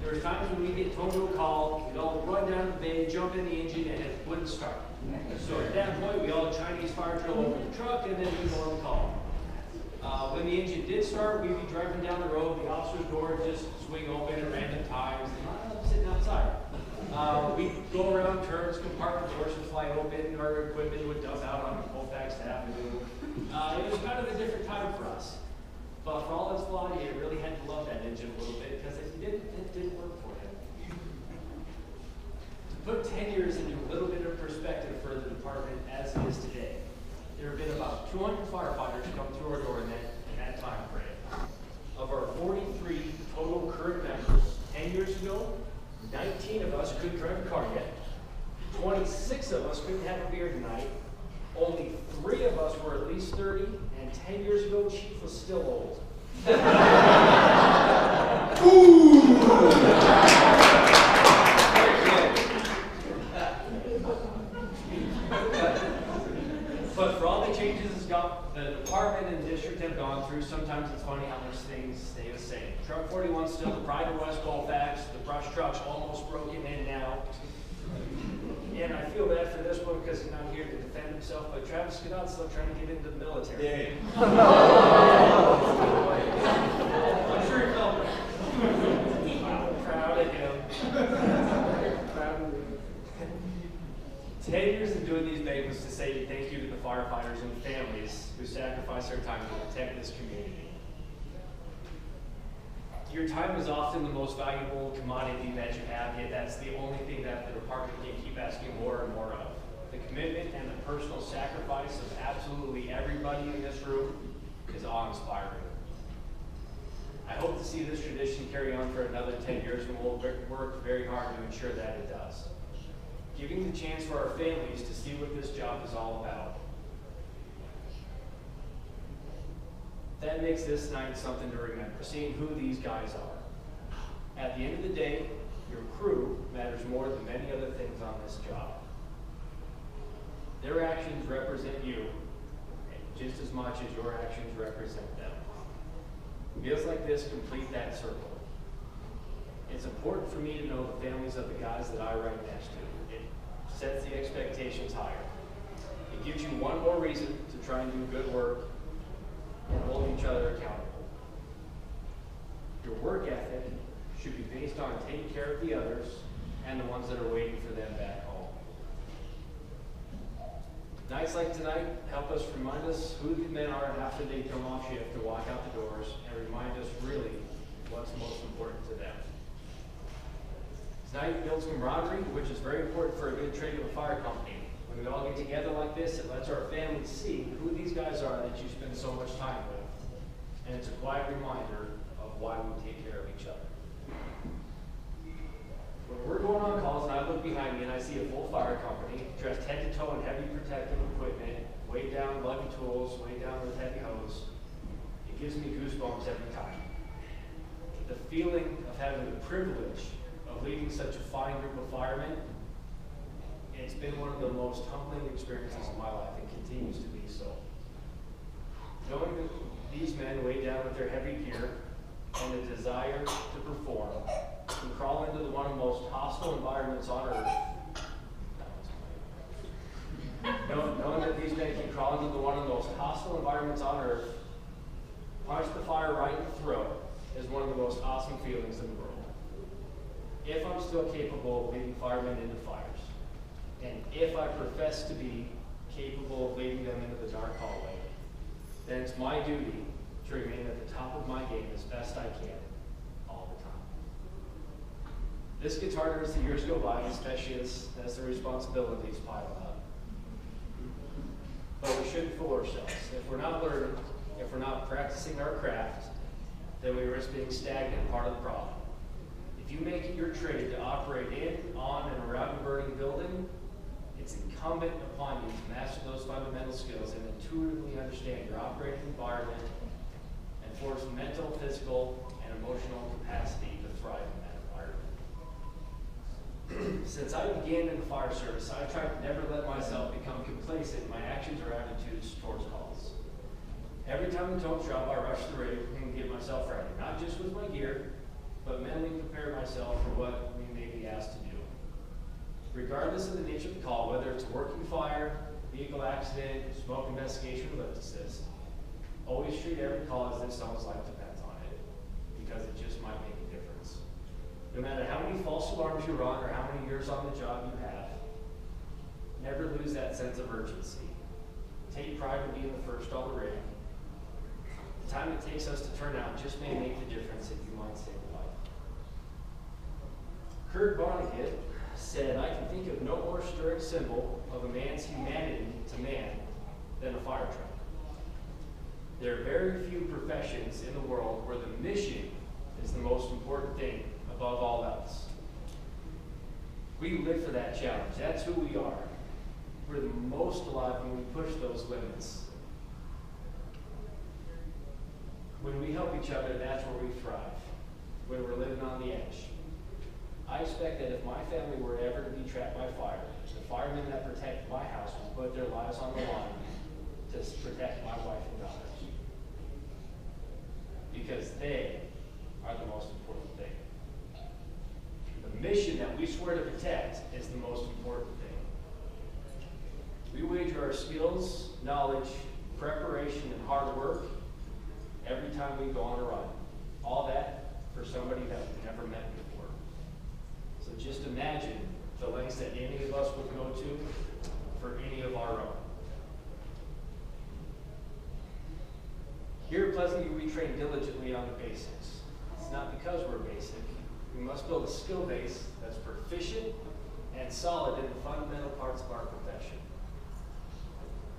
There were times when we get told to a call, we'd all run down the bay, jump in the engine, and it wouldn't start. So at that point, we all Chinese fire drill over the truck, and then we go on the call. When the engine did start, we'd be driving down the road, the officer's door would just swing open at random times, and I'm sitting outside. We'd go around turns, compartment doors would fly open, our equipment would dump out on Colfax Avenue. It was kind of a different time for us. But for all its flaws, you really had to love that engine a little bit, because if you didn't, it didn't work for you. To put 10 years into a little bit of perspective for the department as it is today, there have been about 200 firefighters come through our door in that time frame. Of our 43 total current members, 10 years ago, 19 of us couldn't drive a car yet. 26 of us couldn't have a beer tonight. Only 3 of us were at least 30, and 10 years ago, Chief was still old. But for all the changes the department and district have gone through, sometimes it's funny how much things stay the same. Truck 41 still the pride of West Colfax. The brush truck's almost broken in now. And I feel bad for this one because he's not here to defend himself, but Travis Scott's still trying to get into the military. Yeah. I'm sure he felt it. Wow, proud of him. Proud of him. 10 years of doing these banquets to say thank you to the firefighters and families who sacrifice their time to protect this community. Your time is often the most valuable commodity that you have, yet that's the only thing that the department can keep asking more and more of. The commitment and the personal sacrifice of absolutely everybody in this room is awe-inspiring. I hope to see this tradition carry on for another 10 years, and we'll work very hard to ensure that it does. Giving the chance for our families to see what this job is all about. That makes this night something to remember, seeing who these guys are. At the end of the day, your crew matters more than many other things on this job. Their actions represent you just as much as your actions represent them. Meals like this complete that circle. It's important for me to know the families of the guys that I ride next to. It sets the expectations higher. It gives you one more reason to try and do good work and hold each other accountable. Your work ethic should be based on taking care of the others and the ones that are waiting for them back home. Nights like tonight help us remind us who the men are after they come off shift to walk out the doors and remind us really what's most important to them. Tonight builds camaraderie, which is very important for a good trade of a fire company. When we all get together like this, it lets our families see who these guys are that you spend so much time with. And it's a quiet reminder of why we take care of each other. When we're going on calls and I look behind me and I see a full fire company dressed head to toe in heavy protective equipment, weighed down lugging tools, weighed down with heavy hose, it gives me goosebumps every time. The feeling of having the privilege of leading such a fine group of firemen, it's been one of the most humbling experiences of my life and continues to be so. Knowing that these men weighed down with their heavy gear and the desire to perform, can crawl into one of the most hostile environments on earth. Knowing that these men can crawl into one of the most hostile environments on earth, punch the fire right in the throat, is one of the most awesome feelings in the world. If I'm still capable of leading firemen into fires, and if I profess to be capable of leading them into the dark hallway, then it's my duty to remain at the top of my game as best I can, all the time. This gets harder as the years go by, especially as the responsibilities pile up. But we shouldn't fool ourselves. If we're not learning, if we're not practicing our craft, then we risk being stagnant, part of the problem. If you make it your trade to operate in, on, and around a burning building, it's incumbent upon you to master those fundamental skills and intuitively understand your operating environment and force mental, physical, and emotional capacity to thrive in that environment. Since I began in the fire service, I've tried to never let myself become complacent in my actions or attitudes towards calls. Every time the tones drop, I rush the rig and get myself ready, not just with my gear, but mentally prepare myself for what we may be asked to do. Regardless of the nature of the call, whether it's a working fire, vehicle accident, smoke investigation, or lift assist, always treat every call as if someone's life depends on it, because it just might make a difference. No matter how many false alarms you run or how many years on the job you have, never lose that sense of urgency. Take pride in being the first on the rig. The time it takes us to turn out just may make the difference if you might save a life. Kurt Vonnegut said, "I can think of no more stirring symbol of a man's humanity to man than a fire truck." There are very few professions in the world where the mission is the most important thing above all else. We live for that challenge. That's who we are. We're the most alive when we push those limits. When we help each other, that's where we thrive, when we're living on the edge. I expect that if my family were ever to be trapped by fire, the firemen that protect my house will put their lives on the line to protect my wife and daughters. Because they are the most important thing. The mission that we swear to protect is the most important thing. We wager our skills, knowledge, preparation, and hard work every time we go on a run. All that for somebody that we've never met before. So just imagine the lengths that any of us would go to for any of our own. Here at Pleasant View, we train diligently on the basics. It's not because we're basic. We must build a skill base that's proficient and solid in the fundamental parts of our profession.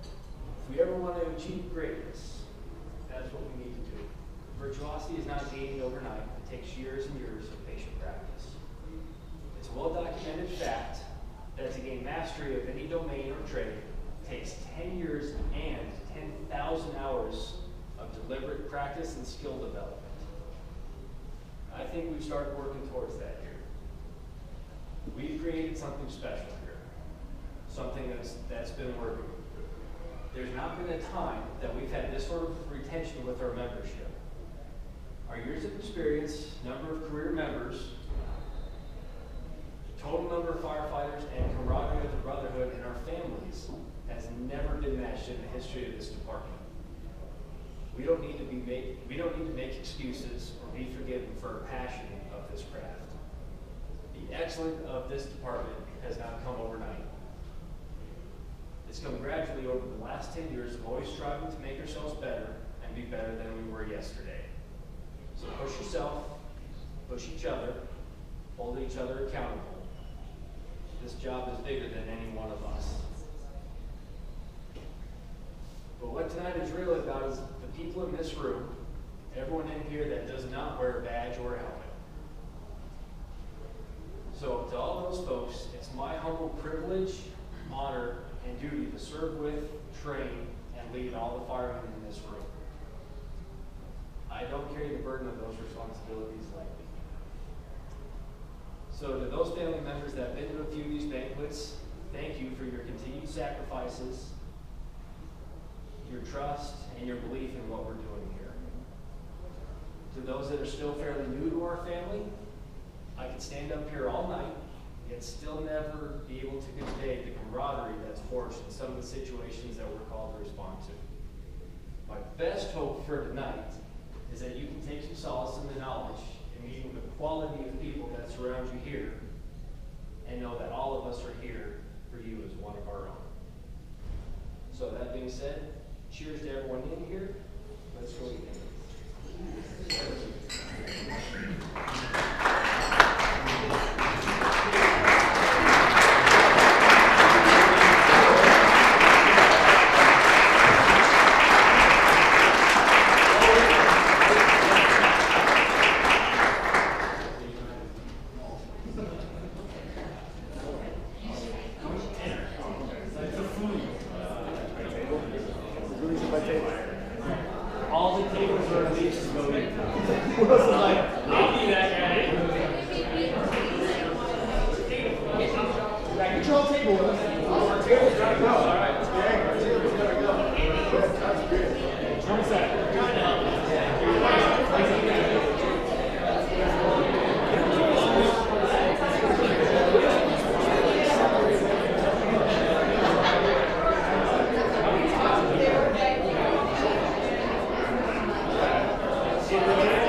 If we ever want to achieve greatness, that's what we need to do. Virtuosity is not gained overnight. It takes years and years of patient practice. It's a well-documented fact that to gain mastery of any domain or trade takes 10 years and 10,000 hours of deliberate practice and skill development. I think we've started working towards that here. We've created something special here, something that's been working. There's not been a time that we've had this sort of retention with our membership. Our years of experience, number of career members, total number of firefighters, and camaraderie of the brotherhood in our families has never been matched in the history of this department. We don't need to make excuses or be forgiven for our passion of this craft. The excellence of this department has not come overnight. It's come gradually over the last 10 years of always striving to make ourselves better and be better than we were yesterday. So push yourself, push each other, hold each other accountable. This job is bigger than any one of us. But what tonight is really about is the people in this room, everyone in here that does not wear a badge or a helmet. So to all those folks, it's my humble privilege, honor, and duty to serve with, train, and lead all the firemen in this room. I don't carry the burden of those responsibilities lightly. So to those family members that have been to a few of these banquets, thank you for your continued sacrifices, your trust, and your belief in what we're doing here. To those that are still fairly new to our family, I could stand up here all night yet still never be able to convey the camaraderie that's forged in some of the situations that we're called to respond to. My best hope for tonight is that you can take some solace in the knowledge in meeting the quality of people that surround you here and know that all of us are here for you as one of our own. So that being said, cheers to everyone in here. Let's go eat. All the tables are at least voting. I'll be that guy. See you later.